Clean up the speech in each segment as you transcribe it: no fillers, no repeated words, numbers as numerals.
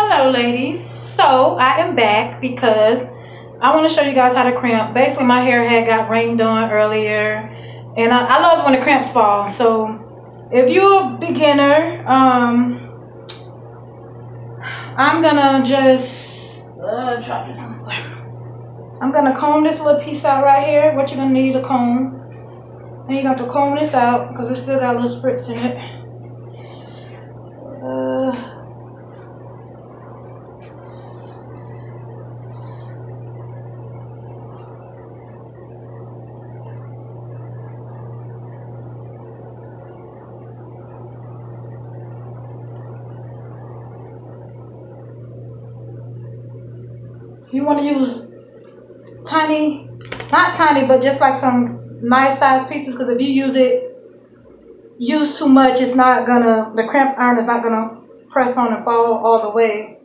Hello ladies, so I am back because I want to show you guys how to crimp. Basically my hair had got rained on earlier and I love when the crimps fall. So if you're a beginner, I'm gonna just drop this on the floor. I'm gonna comb this little piece out right here. What you're gonna need, a comb, and you're gonna have to comb this out because it still got a little spritz in it. You want to use tiny, not tiny, but just like some nice size pieces, because if you use too much, it's not gonna, the crimp iron is not gonna press on and fall all the way.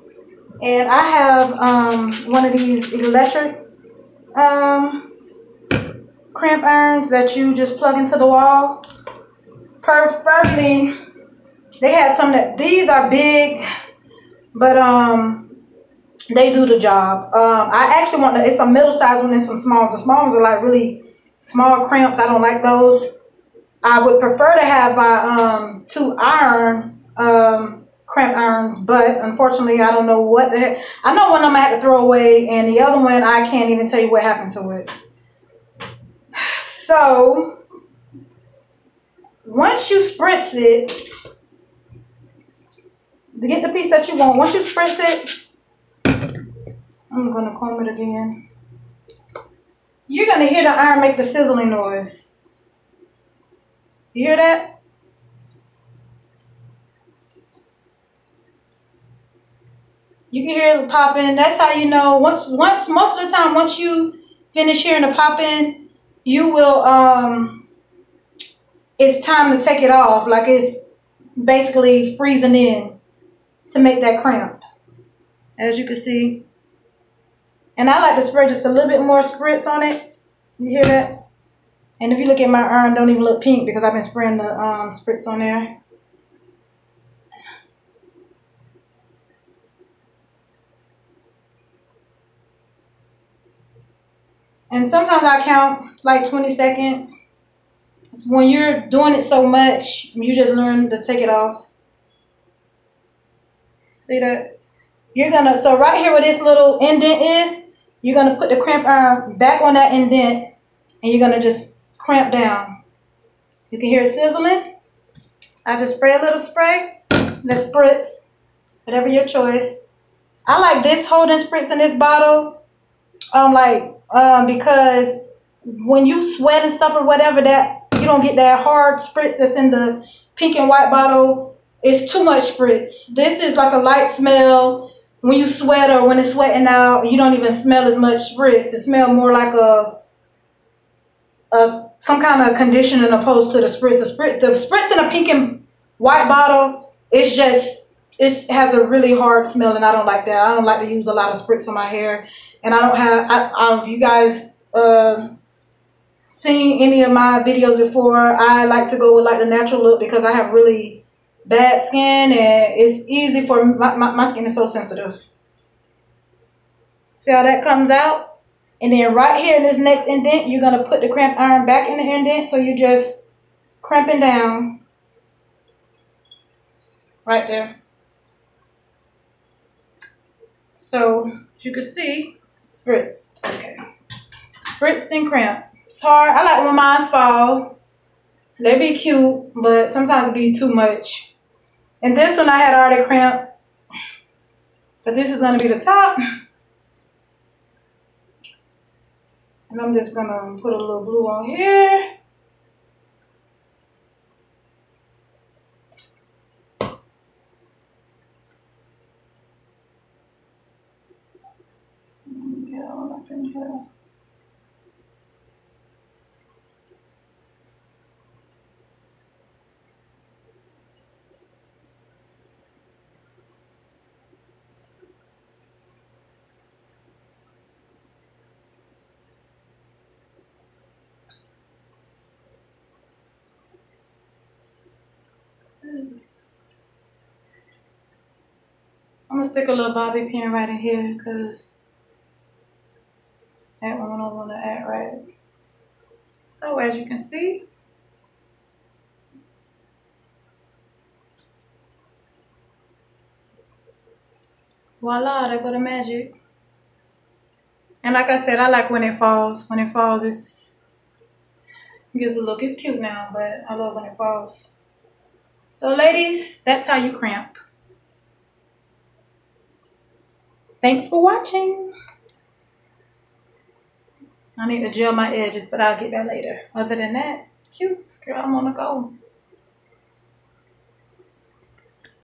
And I have one of these electric crimp irons that you just plug into the wall. Preferably, they had some that, these are big, but they do the job. I actually want it's some middle size one and some small. The small ones are like really small crimps. I don't like those. I would prefer to have my 2 iron crimp irons, but unfortunately I don't know what the heck. I know one of them I had to throw away, and the other one I can't even tell you what happened to it. So once you spritz it, to get the piece that you want, once you spritz it, I'm gonna comb it again. You're gonna hear the iron make the sizzling noise. You hear that? You can hear it popping. That's how you know. Most of the time, once you finish hearing the popping, you will it's time to take it off. Like it's basically freezing in to make that crimp, as you can see. And I like to spray just a little bit more spritz on it. You hear that? And if you look at my iron, don't even look pink because I've been spraying the spritz on there. And sometimes I count like 20 seconds. It's when you're doing it so much, you just learn to take it off. See that? You're gonna, so right here where this little indent is, you're gonna put the crimp iron back on that indent and you're gonna just crimp down. You can hear it sizzling. I just spray a little spray, the spritz, whatever your choice. I like this holding spritz in this bottle, because when you sweat and stuff or whatever, that you don't get that hard spritz that's in the pink and white bottle. It's too much spritz. This is like a light smell. When you sweat or when it's sweating out, you don't even smell as much spritz. It smells more like some kind of conditioner opposed to the spritz. The spritz in a pink and white bottle, it has a really hard smell, and I don't like that. I don't like to use a lot of spritz on my hair, and I don't have. You guys seen any of my videos before? I like to go with like the natural look because I have really bad skin, and it's easy for my skin is so sensitive. See how that comes out? And then right here in this next indent, you're gonna put the crimp iron back in the indent, so you're just crimping down right there. So as you can see, spritz. Okay, spritzed and crimp. It's hard. I like when mine fall. They be cute, but sometimes it be too much. And this one I had already crimped, but this is going to be the top. And I'm just going to put a little glue on here. Get all up in here. I'm gonna stick a little bobby pin right in here because that one I don't want to act right. So as you can see, voila, there go the magic. And like I said, I like when it falls. When it falls, it gives a look. It's cute now, but I love when it falls. So ladies, that's how you crimp. Thanks for watching. I need to gel my edges, but I'll get that later. Other than that, cute. Girl, I'm on the go.